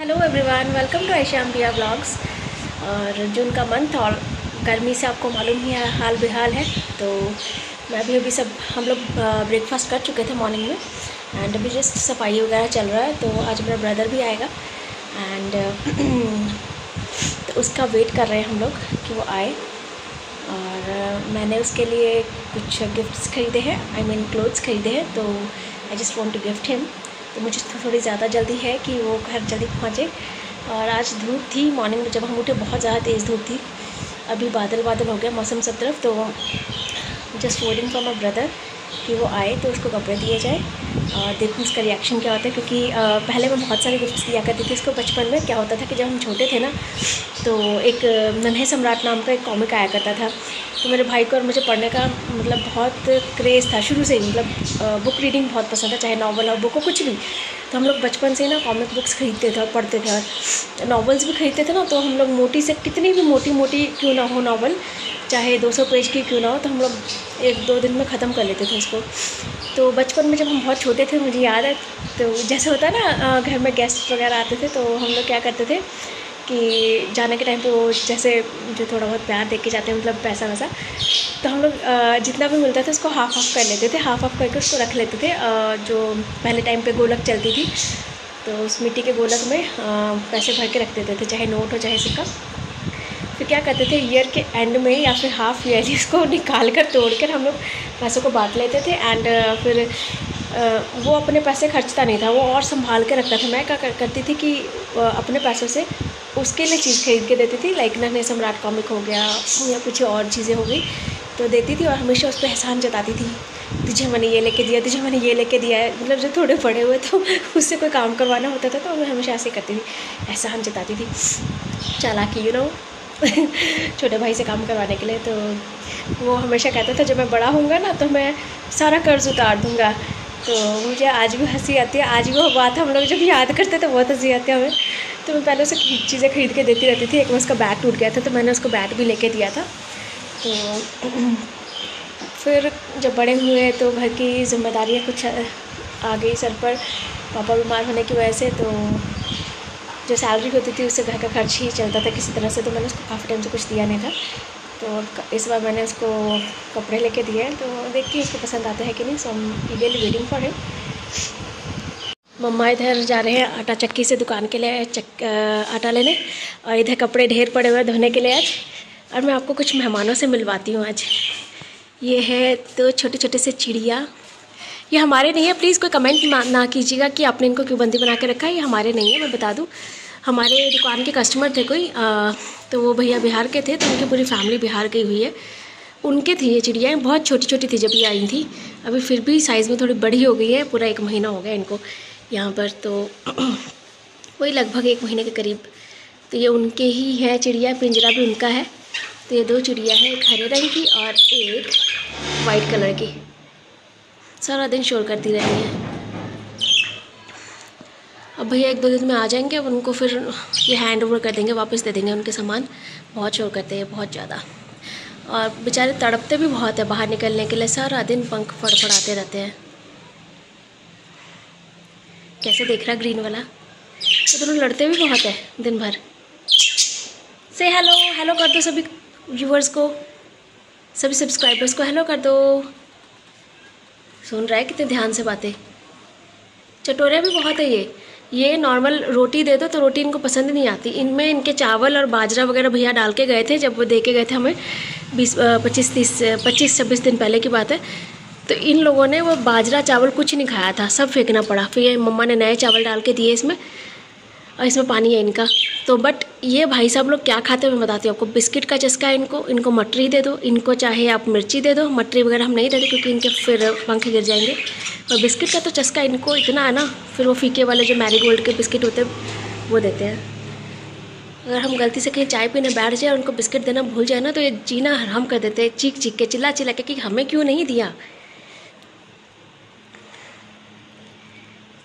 Hello everyone, welcome to आयशाम पिया blogs. और जून का मंथ और गर्मी से आपको मालूम ही है हाल बेहाल है। तो मैं अभी सब हम लोग ब्रेकफास्ट कर चुके थे मॉर्निंग में एंड अभी जस्ट सफाई वगैरह चल रहा है। तो आज मेरा ब्रदर भी आएगा एंड तो उसका वेट कर रहे हैं हम लोग कि वो आए। और मैंने उसके लिए कुछ गिफ्ट्स ख़रीदे हैं, आई मीन क्लोथ्स ख़रीदे हैं। तो I just want to gift him. तो मुझे थोड़ी ज़्यादा जल्दी है कि वो घर जल्दी पहुँचे। और आज धूप थी, मॉर्निंग में जब हम उठे बहुत ज़्यादा तेज़ धूप थी। अभी बादल हो गया मौसम सब तरफ। तो just waiting for my brother कि वो आए तो उसको कपड़े दिए जाए और देखूँ उसका रिएक्शन क्या होता है। क्योंकि पहले मैं बहुत सारे गिफ्ट्स दिया करती थी उसको बचपन में। क्या होता था कि जब हम छोटे थे ना, तो एक नन्हे सम्राट नाम का एक कॉमिक आया करता था। तो मेरे भाई को और मुझे पढ़ने का मतलब बहुत क्रेज़ था शुरू से ही। मतलब बुक रीडिंग बहुत पसंद है, चाहे नॉवल हो, बुक हो, कुछ भी। तो हम लोग बचपन से ही ना कॉमिक बुक्स ख़रीदते थे और पढ़ते थे। और नॉवेल्स भी ख़रीदते थे ना, तो हम लोग मोटी से कितनी भी मोटी क्यों ना हो नॉवल, चाहे 200 पेज की क्यों ना हो, तो हम लोग 1-2 दिन में ख़त्म कर लेते थे उसको। तो बचपन में जब हम बहुत छोटे थे, मुझे याद है, तो जैसे होता है ना घर में गेस्ट वगैरह आते थे, तो हम लोग क्या करते थे कि जाने के टाइम पे वो जैसे जो थोड़ा बहुत प्यार दे के जाते हैं, मतलब पैसा वैसा, तो हम लोग जितना भी मिलता था उसको हाफ़ कर लेते थे। हाफ़ करके उसको रख लेते थे। जो पहले टाइम पे गोलक चलती थी, तो उस मिट्टी के गोलक में पैसे भर के रख देते थे, चाहे नोट हो चाहे सिक्का। फिर क्या करते थे, ईयर के एंड में या फिर हाफ़ ईयरली उसको निकाल कर तोड़ कर हम लोग पैसों को बांट लेते थे। एंड फिर वो अपने पैसे खर्चता नहीं था, वो और संभाल के रखता था। मैं क्या करती थी कि अपने पैसों से उसके लिए चीज़ खरीद के देती थी, लाइक नन्हे सम्राट कॉमिक हो गया या कुछ और चीज़ें हो गई, तो देती थी। और हमेशा उस पर एहसान जताती थी, तुझे मैंने ये लेके दिया, तुझे मैंने ये लेके दिया है। मतलब जब थोड़े बड़े हुए तो उससे कोई काम करवाना होता था तो मैं हमेशा ऐसे करती थी, एहसान जताती थी, चालाकी छोटे भाई से काम करवाने के लिए। तो वो हमेशा कहता था जब मैं बड़ा होऊंगा ना तो मैं सारा कर्ज़ उतार दूँगा। तो मुझे आज भी हंसी आती है। आज भी वो बात हम लोग जब याद करते तो बहुत हंसी आती है हमें। तो मैं पहले उसे चीज़ें खरीद के देती रहती थी। एक बार उसका बैट टूट गया था तो मैंने उसको बैट भी लेके दिया था। तो फिर जब बड़े हुए तो घर की जिम्मेदारियाँ कुछ आ गई सर पर, पापा बीमार होने की वजह से। तो जो सैलरी होती थी उससे घर का खर्च ही चलता था किसी तरह से। तो मैंने उसको काफ़ी टाइम से कुछ दिया नहीं था। तो इस बार मैंने उसको कपड़े लेके दिए हैं, तो देखिए उसको पसंद आते हैं कि नहीं। So I am eagerly waiting for him. मम्मा इधर जा रहे हैं आटा चक्की से दुकान के लिए आटा लेने, और इधर कपड़े ढेर पड़े हुए धोने के लिए आज। और मैं आपको कुछ मेहमानों से मिलवाती हूँ आज। ये है तो छोटे छोटे से चिड़िया। ये हमारे नहीं है, प्लीज़ कोई कमेंट ना कीजिएगा कि आपने इनको क्यों बंदी बना के रखा है। ये हमारे नहीं है, मैं बता दूँ। हमारे दुकान के कस्टमर थे कोई, तो वो भैया बिहार के थे, तो उनकी पूरी फैमिली बिहार गई हुई है। उनके थी ये चिड़ियाँ, बहुत छोटी छोटी थी जब ये आई थी। अभी फिर भी साइज़ में थोड़ी बड़ी हो गई है, पूरा 1 महीना हो गया इनको यहाँ पर। तो वही लगभग 1 महीने के करीब। तो ये उनके ही है चिड़िया, पिंजरा भी उनका है। तो ये 2 चिड़िया हैं, एक हरे रंग की और एक वाइट कलर की। सारा दिन शोर करती रहती है। अब भैया 1-2 दिन में आ जाएंगे। अब उनको फिर ये हैंड ओवर कर देंगे, वापस दे देंगे उनके सामान। बहुत शोर करते हैं, बहुत ज़्यादा। और बेचारे तड़पते भी बहुत है बाहर निकलने के लिए, सारा दिन पंख फड़फड़ाते रहते हैं। कैसे देख रहा ग्रीन वाला, तो दोनों लड़ते भी बहुत है दिन भर। से हेलो कर दो सभी व्यूवर्स को, सभी सब्सक्राइबर्स को हेलो कर दो। सुन रहा है कितने ध्यान से बातें। चटोरे भी बहुत है ये नॉर्मल रोटी दे दो तो रोटी इनको पसंद नहीं आती। इनमें इनके चावल और बाजरा वगैरह भैया डाल के गए थे, जब वो दे के गए थे हमें 25-26 दिन पहले की बात है। तो इन लोगों ने वो बाजरा चावल कुछ नहीं खाया था, सब फेंकना पड़ा। फिर ये मम्मा ने नए चावल डाल के दिए इसमें, और इसमें पानी है इनका। तो बट ये भाई साहब लोग क्या खाते हैं मैं बताती हूँ आपको। बिस्किट का चस्का है इनको मटरी दे दो, इनको चाहे आप मिर्ची दे दो। मटरी वगैरह हम नहीं देते क्योंकि इनके फिर पंख गिर जाएंगे। और बिस्किट का तो चस्का इनको इतना है ना, फिर वो फीके वाले जो मैरीगोल्ड के बिस्किट होते हैं वो देते हैं। अगर हम गलती से कहीं चाय पीने बैठ जाए और उनको बिस्किट देना भूल जाए ना, तो ये जीना हराम कर देते हैं, चीख के चिल्ला के कि हमें क्यों नहीं दिया।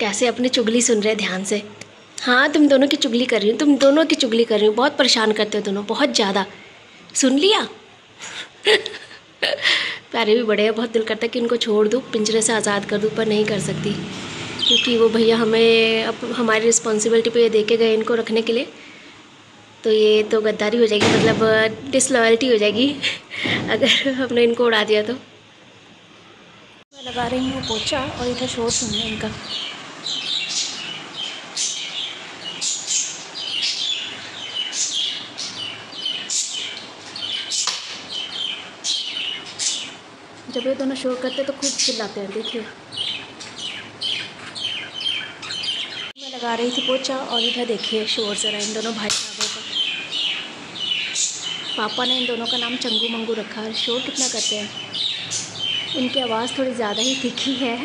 कैसे अपनी चुगली सुन रहे ध्यान से। हाँ, तुम दोनों की चुगली कर रही हूँ, बहुत परेशान करते हो दोनों, बहुत ज़्यादा। सुन लिया। प्यारे भी बड़े हैं, बहुत दिल करता है कि इनको छोड़ दूँ, पिंजरे से आज़ाद कर दूँ, पर नहीं कर सकती। क्योंकि वो भैया हमें अब हमारी रिस्पॉन्सिबिलिटी पे दे के गए इनको रखने के लिए, तो ये तो गद्दारी हो जाएगी, मतलब डिसलॉयल्टी हो जाएगी अगर हमने इनको उड़ा दिया तो। मैं लगा रही हूँ पोछा और इधर शोर सुन है इनका। जब ये दोनों शोर करते तो खूब चिल्लाते हैं, देखिए। मैं लगा रही थी पोछा और इधर देखिए शोर ज़रा इन दोनों भाई साहबों का। पापा ने इन दोनों का नाम चंगू मंगू रखा है। शोर कितना करते हैं, इनकी आवाज़ थोड़ी ज़्यादा ही तीखी है।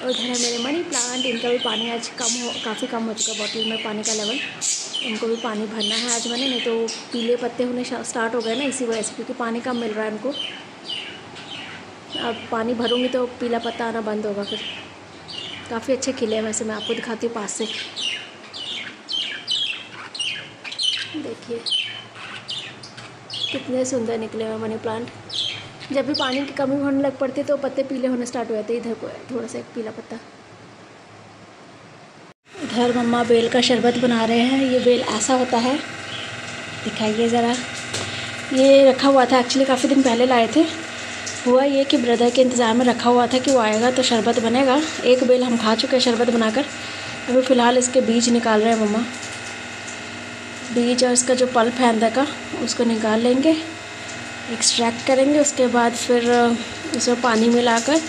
उधर है मेरे मनी प्लांट, इनका भी पानी आज काफ़ी कम हो चुका बॉटल में पानी का लेवल। इनको भी पानी भरना है आज मैंने, नहीं तो पीले पत्ते होने स्टार्ट हो गए ना इसी वजह से, क्योंकि पानी कम मिल रहा है इनको। अब पानी भरूंगी तो पीला पत्ता आना बंद होगा फिर। काफ़ी अच्छे खिले हैं वैसे, मैं आपको दिखाती हूँ पास से। देखिए कितने सुंदर निकले हुए मनी प्लांट। जब भी पानी की कमी होने लग पड़ती है तो पत्ते पीले होने स्टार्ट हो जाते हैं। इधर को थोड़ा सा एक पीला पत्ता। इधर मम्मा बेल का शरबत बना रहे हैं। ये बेल ऐसा होता है, दिखाइए ज़रा। ये रखा हुआ था एक्चुअली, काफ़ी दिन पहले लाए थे। हुआ ये कि ब्रदर के इंतज़ार में रखा हुआ था कि वो आएगा तो शरबत बनेगा। एक बेल हम खा चुके हैं शरबत बनाकर। अभी फ़िलहाल इसके बीज निकाल रहे हैं मम्मा। बीज और इसका जो पल्प है अंदर का उसको निकाल लेंगे, एक्सट्रैक्ट करेंगे। उसके बाद फिर उसमें पानी मिलाकर,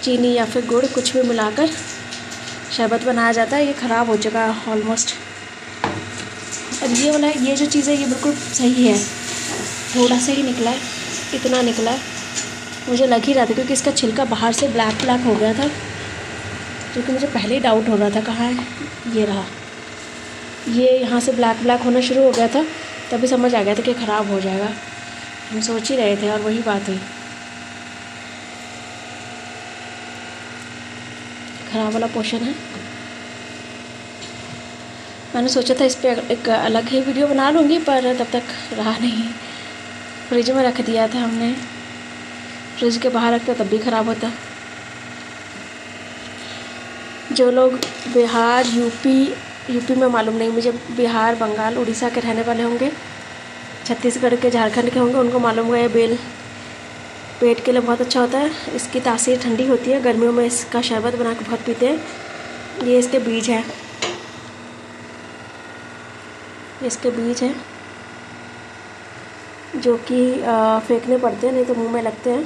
चीनी या फिर गुड़ कुछ भी मिलाकर शरबत बनाया जाता है। ये ख़राब हो चुका है ऑलमोस्ट। अब ये वाला ये जो चीज़ है ये बिल्कुल सही है, थोड़ा सा ही निकला है, इतना निकला है। मुझे लग ही रहा था क्योंकि इसका छिलका बाहर से ब्लैक ब्लैक हो गया था, क्योंकि मुझे पहले ही डाउट हो रहा था कहाँ है। ये रहा, ये यहाँ से ब्लैक ब्लैक होना शुरू हो गया था, तभी समझ आ गया था कि ख़राब हो जाएगा। हम सोच ही रहे थे और वही बात हुई, ख़राब वाला पोर्शन है। मैंने सोचा था इस पर एक अलग ही वीडियो बना लूँगी, पर तब तक रहा नहीं। फ्रिज में रख दिया था हमने, फ्रिज के बाहर रखता तब भी ख़राब होता। जो लोग बिहार यूपी में मालूम नहीं मुझे, बिहार बंगाल उड़ीसा के रहने वाले होंगे, छत्तीसगढ़ के झारखंड के होंगे, उनको मालूम होगा ये बेल पेट के लिए बहुत अच्छा होता है। इसकी तासीर ठंडी होती है, गर्मियों में इसका शरबत बना के बहुत पीते हैं। ये इसके बीज हैं, इसके बीज हैं जो कि फेंकने पड़ते हैं, नहीं तो मुंह में लगते हैं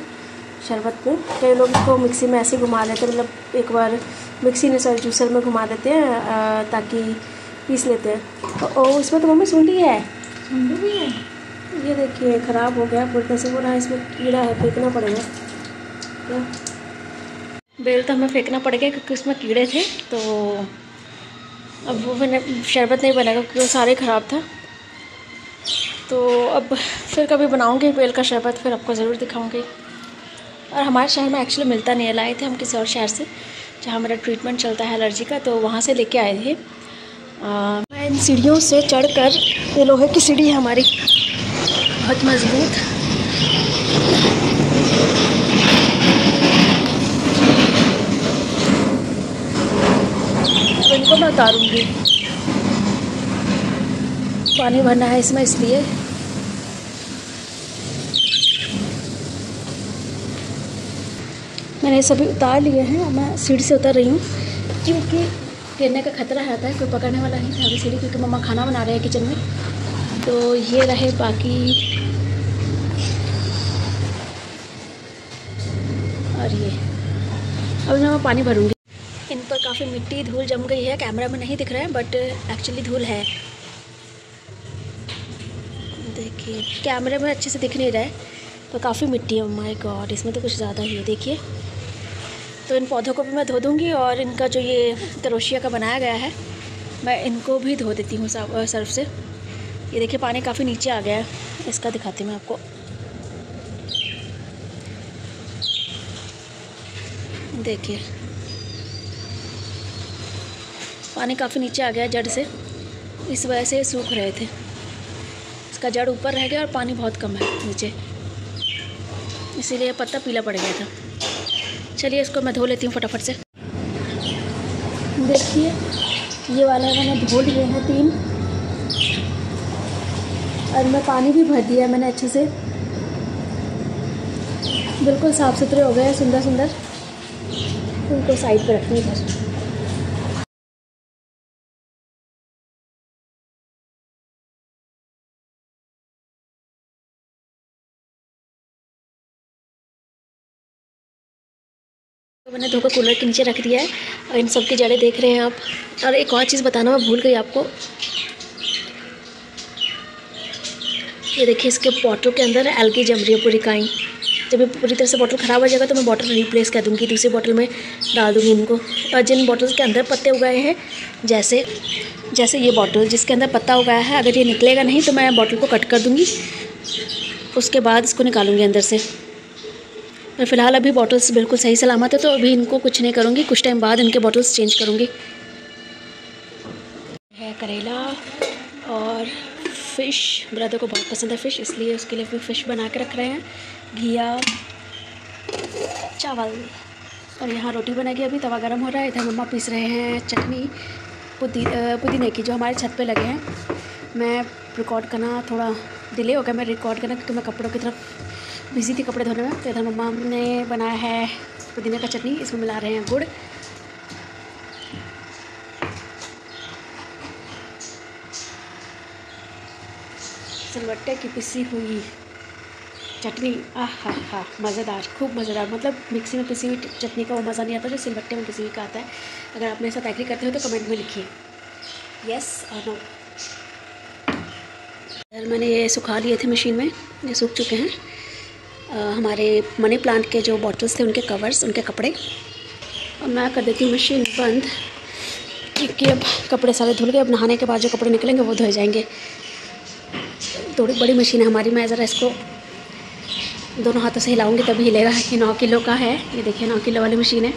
शरबत में। कई लोग इसको मिक्सी में ऐसे घुमा लेते हैं, मतलब एक बार मिक्सी में सॉरी जूसर में घुमा देते हैं ताकि पीस लेते हैं। और इसमें तो मम्मी सुंडी है, सुंडी भी है। ये देखिए ख़राब हो गया पूरी तरह से, वो रहा इसमें कीड़ा है, फेंकना पड़ेगा क्या। बेल तो हमें फेंकना पड़ेगा क्योंकि उसमें कीड़े थे, तो अब वो मैंने शरबत नहीं बनेगा क्योंकि वो सारे ख़राब था। तो अब फिर कभी बनाऊंगी बेल का शरबत, फिर आपको ज़रूर दिखाऊंगी। और हमारे शहर में एक्चुअली मिलता नहीं है, लाए थे हम किसी और शहर से जहाँ मेरा ट्रीटमेंट चलता है एलर्जी का, तो वहाँ से लेके आए थे। मैं इन सीढ़ियों से चढ़कर, ये लोहे की सीढ़ी है हमारी, बहुत मज़बूत। तो इनको मैं उतारूँगी, पानी भरना है इसमें इसलिए। मैंने सभी उतार लिए हैं, मैं सीढ़ी से उतर रही हूँ क्योंकि गिरने का खतरा रहता है। कोई पकड़ने वाला नहीं था अभी सीढ़ी, क्योंकि मम्मा खाना बना रहे हैं किचन में। तो ये रहे बाकी, और ये अब मैं पानी भरूँगी। इन पर काफ़ी मिट्टी धूल जम गई है, कैमरा में नहीं दिख रहा है बट एक्चुअली धूल है। देखिए कैमरे में अच्छे से दिख नहीं रहा है, तो काफ़ी मिट्टी है। माय गॉड, इसमें तो कुछ ज़्यादा ही है। देखिए, तो इन पौधों को भी मैं धो दूँगी, और इनका जो ये क्रोशिया का बनाया गया है मैं इनको भी धो देती हूँ सर्फ से। ये देखिए पानी काफ़ी नीचे आ गया है, इसका दिखाती हूँ मैं आपको। देखिए पानी काफ़ी नीचे आ गया जड़ से, इस वजह से सूख रहे थे। इसका जड़ ऊपर रह गया और पानी बहुत कम है नीचे, इसीलिए पत्ता पीला पड़ गया था। चलिए इसको मैं धो लेती हूँ फटाफट से। देखिए ये वाला मैंने धो लिए हैं 3, और मैं पानी भी भर दिया है मैंने अच्छे से, बिल्कुल साफ़ सुथरे हो गए हैं, सुंदर सुंदर। उनको साइड पे रखनी है। तो मैंने धोकर कूलर के नीचे रख दिया है और इन सब की जड़ें देख रहे हैं आप। और एक और चीज़ बताना मैं भूल गई आपको, ये देखिए इसके बॉटल के अंदर एल्गी जम रही है पूरी काई। जब ये पूरी तरह से बॉटल ख़राब हो जाएगा तो मैं बॉटल रिप्लेस कर दूँगी, दूसरी बॉटल में डाल दूँगी इनको। और जिन बॉटल्स के अंदर पत्ते उगाए हैं, जैसे ये बॉटल जिसके अंदर पत्ता उगाया है, अगर ये निकलेगा नहीं तो मैं बॉटल को कट कर दूँगी, उसके बाद इसको निकालूँगी अंदर से। मैं फ़िलहाल अभी बॉटल्स बिल्कुल सही सलामत है, तो अभी इनको कुछ नहीं करूँगी, कुछ टाइम बाद इनके बॉटल्स चेंज करूँगी। है करेला और फ़िश, ब्रदर को बहुत पसंद है फ़िश, इसलिए उसके लिए भी फ़िश बना के रख रहे हैं। घिया, चावल, और यहाँ रोटी बनेगी। अभी तवा गरम हो रहा है। इधर मम्मा पीस रहे हैं चटनी पुदीने की, जो हमारे छत पे लगे हैं। मैं रिकॉर्ड करना थोड़ा डिले हो गया, मैं रिकॉर्ड करना क्योंकि मैं कपड़ों की तरफ बिजी थी, कपड़े धोने में। तो इधर मम्मा ने बनाया है पुदीने का चटनी, इसमें मिला रहे हैं गुड़। सिलवट्टे की पिसी हुई चटनी, आहा मज़ेदार, खूब मज़ेदार। मतलब मिक्सी में पिसी हुई चटनी का वो मज़ा नहीं आता जो सिलवट्टे में पिसी हुई का आता है। अगर आप मेरे साथ एग्री करते हो तो कमेंट में लिखिए यस और नो। यार मैंने ये सुखा लिए थे मशीन में, ये सूख चुके हैं। हमारे मनी प्लांट के जो बॉटल्स थे उनके कवर्स, उनके कपड़े। और मैं कर देती हूँ मशीन बंद, क्योंकि अब कपड़े सारे धुल गए। अब नहाने के बाद जो कपड़े निकलेंगे वो धोए जाएंगे। थोड़ी बड़ी मशीन है हमारी, मैं ज़रा इसको दोनों हाथों से हिलाऊंगी तभी हिलेगा। ये 9 किलो का है, ये देखिए 9 किलो वाली मशीन है।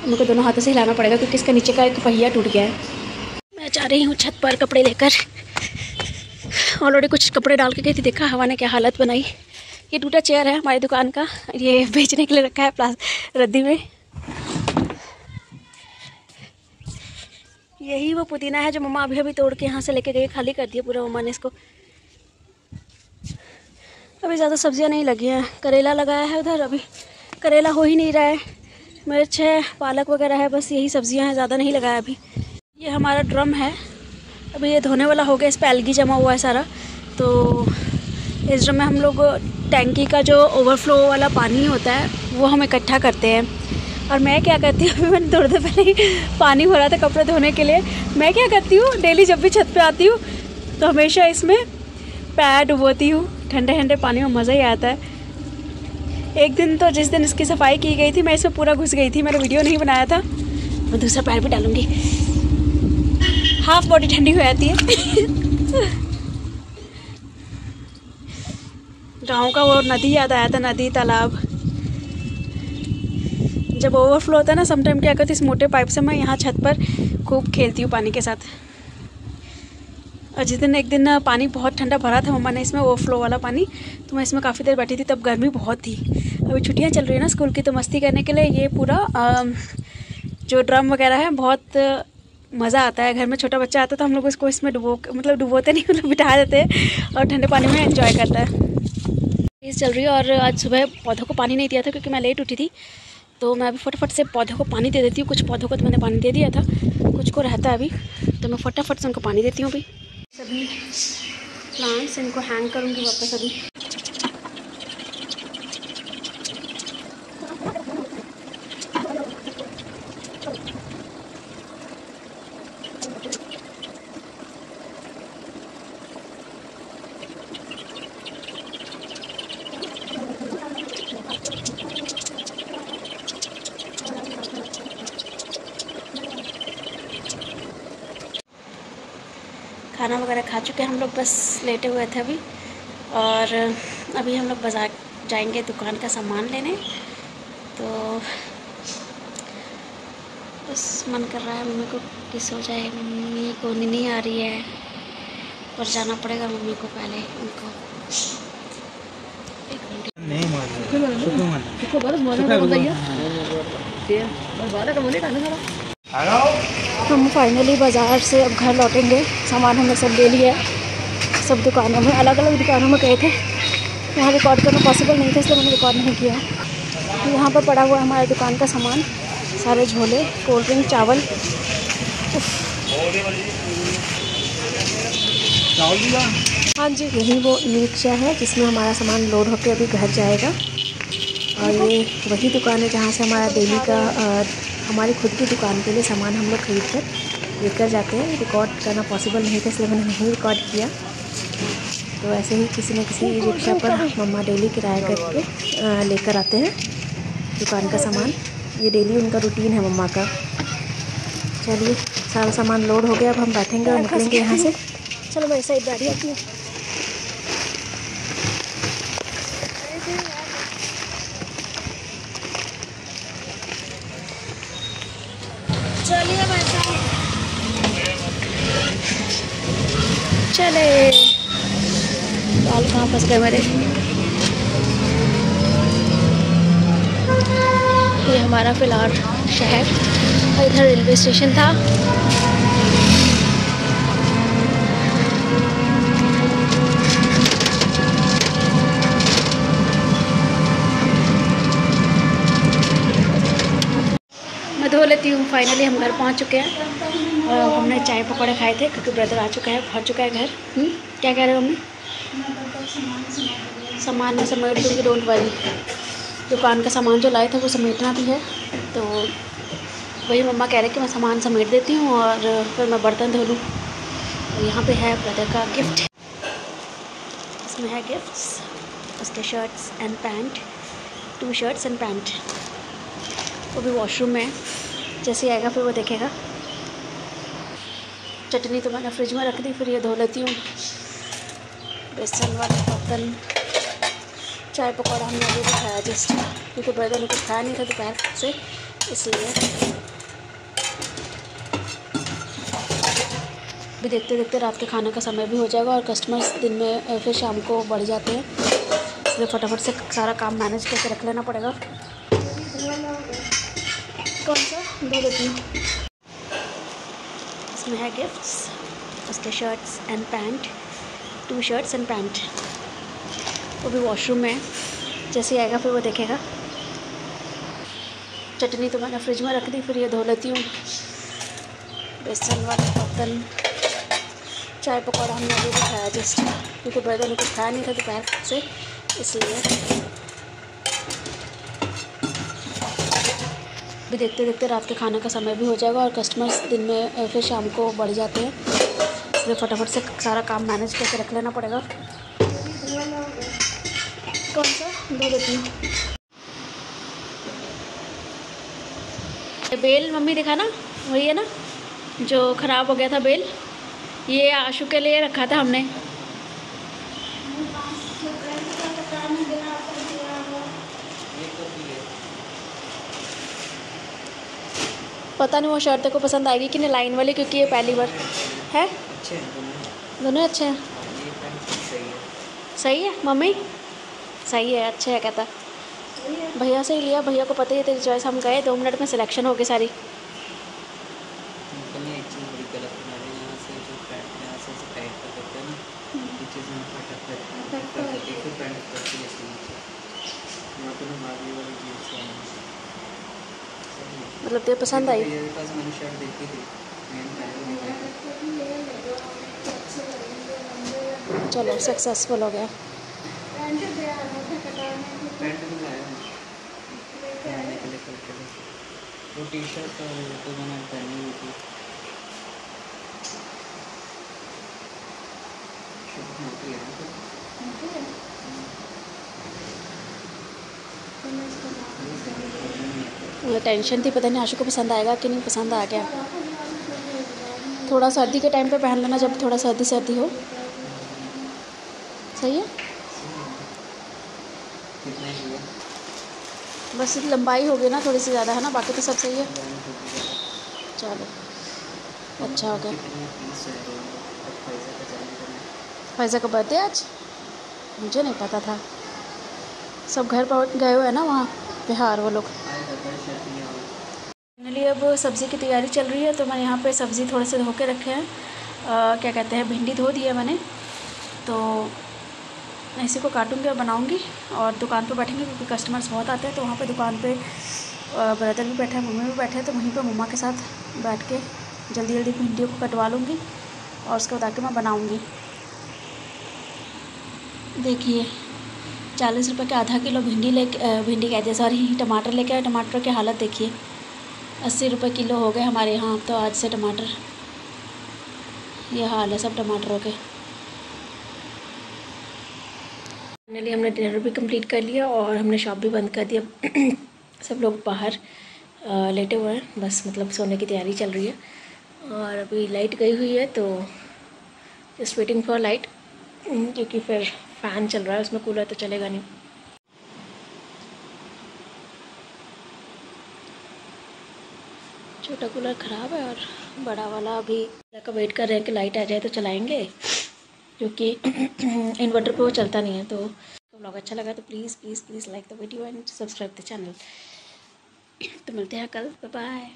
मेरे को दोनों हाथों से हिलाना पड़ेगा क्योंकि इसका नीचे का एक पहिया टूट गया है। मैं जा रही हूँ छत पर कपड़े लेकर। ऑलरेडी कुछ कपड़े डाल के गई थी, देखा हवा ने क्या हालत बनाई। ये टूटा चेयर है हमारी दुकान का, ये बेचने के लिए रखा है रद्दी में। यही वो पुदीना है जो मम्मा अभी अभी तोड़ के यहाँ से लेके गई, खाली कर दिया पूरा मम्मा ने इसको। अभी ज़्यादा सब्जियां नहीं लगी हैं, करेला लगाया है उधर, अभी करेला हो ही नहीं रहा है। मिर्च है, पालक वगैरह है, बस यही सब्जियां हैं, ज़्यादा नहीं लगाया अभी। ये हमारा ड्रम है, अभी ये धोने वाला हो गया, इस पर एल्गी जमा हुआ है सारा। तो इस ड्रम में हम लोग टैंकी का जो ओवरफ्लो वाला पानी होता है वो हम इकट्ठा करते हैं। और मैं क्या करती हूँ, मैंने थोड़ी देर पहले पानी हो रहा था कपड़े धोने के लिए, मैं क्या करती हूँ डेली जब भी छत पे आती हूँ तो हमेशा इसमें पैर डुबोती हूँ। ठंडे ठंडे पानी में मज़ा ही आता है। एक दिन तो जिस दिन इसकी सफाई की गई थी मैं इसमें पूरा घुस गई थी, मैंने वीडियो नहीं बनाया था। मैं दूसरा पैर भी डालूँगी, हाफ बॉडी ठंडी हो जाती है। गाँव का वो नदी याद आया था, नदी तालाब जब ओवरफ्लो होता है ना, समटाइम क्या करती है, इस मोटे पाइप से मैं यहाँ छत पर खूब खेलती हूँ पानी के साथ। और जिस दिन एक दिन पानी बहुत ठंडा भरा था मम्मा ने इसमें ओवरफ्लो वाला पानी, तो मैं इसमें काफ़ी देर बैठी थी, तब गर्मी बहुत थी। अभी छुट्टियाँ चल रही है ना स्कूल की, तो मस्ती करने के लिए ये पूरा जो ड्रम वगैरह है बहुत मज़ा आता है। घर में छोटा बच्चा आता है तो हम लोग उसको इसमें डुबोते नहीं, मतलब बिठा देते हैं और ठंडे पानी में एंजॉय करता है। इस चल रही है। और आज सुबह पौधों को पानी नहीं दिया था क्योंकि मैं लेट उठी थी, तो मैं अभी फटाफट से पौधों को पानी दे देती हूँ। कुछ पौधों को तो मैंने पानी दे दिया था, कुछ को रहता है अभी, तो मैं फटाफट से उनको पानी देती हूँ। अभी सभी प्लांट्स इनको हैंग करूँगी वापस अभी। खाना वगैरह खा चुके हैं हम लोग, बस लेटे हुए थे अभी। और अभी हम लोग बाज़ार जाएंगे दुकान का सामान लेने। तो बस मन कर रहा है मम्मी को कि सो जाए, मम्मी को नींद नहीं आ रही है। पर जाना पड़ेगा मम्मी को पहले उनको। हम फाइनली बाज़ार से अब घर लौटेंगे। सामान हमने सब ले लिया है। सब दुकानों में, अलग अलग दुकानों में गए थे, यहाँ रिकॉर्ड करना पॉसिबल नहीं था इसलिए मैंने रिकॉर्ड नहीं किया। यहाँ पर पड़ा हुआ हमारे दुकान का सामान, सारे झोले, कोल्ड ड्रिंक, चावल। हाँ जी, यही वो ई रिक्शा है जिसमें हमारा सामान लोड होकर अभी घर जाएगा। और ये वही दुकान है जहाँ से हमारा डेली का हमारी खुद की दुकान के लिए सामान हम लोग खरीद कर लेकर जाते हैं। रिकॉर्ड करना पॉसिबल नहीं था इसलिए मैंने नहीं रिकॉर्ड किया। तो ऐसे ही किसी न किसी ई रिक्शा पर मम्मा डेली किराया करके लेकर आते हैं दुकान का सामान। ये डेली उनका रूटीन है मम्मा का। चलिए, सारा सामान लोड हो गया, अब हम बैठेंगे और निकलेंगे यहाँ से। चलो मैं साइड गाड़ी आती हूँ। चलिए चले, बाल कहाँ फंस गए मेरे। ये हमारा फिलहाल शहर, इधर रेलवे स्टेशन था। मैं धो लेती हूँ। फाइनली हम घर पहुँच चुके हैं और हमने चाय पकौड़े खाए थे क्योंकि ब्रदर आ चुका है, पहुँच चुका है घर। क्या कह रहे हो मम्मी? सामान में समेट दूँगी, डोंट वरी। दुकान का सामान जो लाए थे वो समेटना भी है, तो वही मम्मा कह रहे कि मैं सामान समेट देती हूँ और फिर मैं बर्तन धो लूँ। और यहाँ पे है ब्रदर का गिफ्ट, इसमें है गिफ्ट्स, उसके shirts and pant, 2 shirts and pant. वो भी वॉशरूम में, जैसे आएगा फिर वो देखेगा। चटनी तो मैंने फ्रिज में रख दी, फिर ये धो लेती हूँ। बेसन वाले बर्तन, चाय पकौड़ा हमने अभी भी खाया जस्ट, क्योंकि ब्रदर ने कुछ खाया नहीं था दोपहर से, इसलिए। अभी देखते देखते रात के खाने का समय भी हो जाएगा और कस्टमर्स दिन में फिर शाम को बढ़ जाते हैं, इसलिए फटाफट से सारा काम मैनेज करके रख लेना पड़ेगा। कौन सा धो देती हूँ। इसमें है गिफ्ट्स, उसके shirts and pant, 2 shirts and pant. वो भी वॉशरूम में, जैसे आएगा फिर वो देखेगा। चटनी तो मैंने फ्रिज में रख दी, फिर ये धो लेती हूँ। बेसन वाले बर्तन, चाय पकौड़ा हमने अभी भी खाया जस्ट, क्योंकि ब्रदर ने कुछ खाया नहीं था दोपहर से, इसलिए। अभी देखते देखते रात के खाने का समय भी हो जाएगा और कस्टमर्स दिन में फिर शाम को बढ़ जाते हैं, इसलिए फटाफट से सारा काम मैनेज करके रख लेना पड़ेगा। कौन सा धो देती हूँ। बेल मम्मी दिखा ना, वही है ना जो ख़राब हो गया था बेल, ये आशु के लिए रखा था हमने। पता नहीं वो शर्ट तेरे को पसंद आएगी कि नहीं, लाइन वाली, क्योंकि ये पहली बार है। दोनों अच्छे हैं। सही है मम्मी, सही है, अच्छे है कहता। भैया से ही लिया, भैया को पता ही है तेरी चॉइस। हम गए 2 मिनट में सिलेक्शन हो गई सारी। मतलब तेरे पसंद आई? चलो सक्सेसफुल हो गया। वो टी शर्ट तो मैंने पहनी हुई थी। मुझे टेंशन थी, पता नहीं आशु को पसंद आएगा कि नहीं। पसंद आ गया। थोड़ा सर्दी के टाइम पे पहन लेना, जब थोड़ा सर्दी सर्दी हो। सही है। बस लंबाई हो गई ना थोड़ी सी ज़्यादा, है ना, बाकी तो सब सही है। चलो अच्छा हो गया। फैज़ा का बर्थडे आज, मुझे नहीं पता था। सब घर पहुँच गए हुए हैं ना वहाँ बिहार वो लोग। फाइनली अब सब्ज़ी की तैयारी चल रही है, तो मैं यहाँ पे सब्ज़ी थोड़े से धो के रखे हैं। क्या कहते हैं, भिंडी धो दी है मैंने, तो इसी को काटूंगी और बनाऊंगी। और दुकान पे बैठेंगे क्योंकि कस्टमर्स बहुत आते हैं, तो वहाँ पे दुकान पे ब्रदर भी बैठे हैं, मम्मी भी बैठे हैं, तो वहीं पे मम्मा के साथ बैठ के जल्दी जल्दी भिंडियों को कटवा लूँगी और उसके बाद आके मैं बनाऊँगी। देखिए 40 रुपये के आधा किलो भिंडी कहते हैं, सॉरी टमाटर लेके आए। टमाटर की हालत देखिए, 80 रुपये किलो हो गए हमारे यहाँ तो आज से टमाटर। ये हाल है सब टमाटरों के। फाइनली हमने डिनर भी कंप्लीट कर लिया और हमने शॉप भी बंद कर दिया। सब लोग बाहर लेटे हुए हैं, बस मतलब सोने की तैयारी चल रही है। और अभी लाइट गई हुई है, तो जस्ट वेटिंग फॉर लाइट, क्योंकि फिर फ़ैन चल रहा है उसमें, कूलर तो चलेगा नहीं। छोटा कूलर ख़राब है और बड़ा वाला अभी का वेट कर रहे हैं कि लाइट आ जाए तो चलाएंगे, क्योंकि इन्वर्टर पे वो चलता नहीं है। तो ब्लॉग अच्छा लगा तो please please please like the video and subscribe the channel. तो मिलते हैं कल, बाय बाय।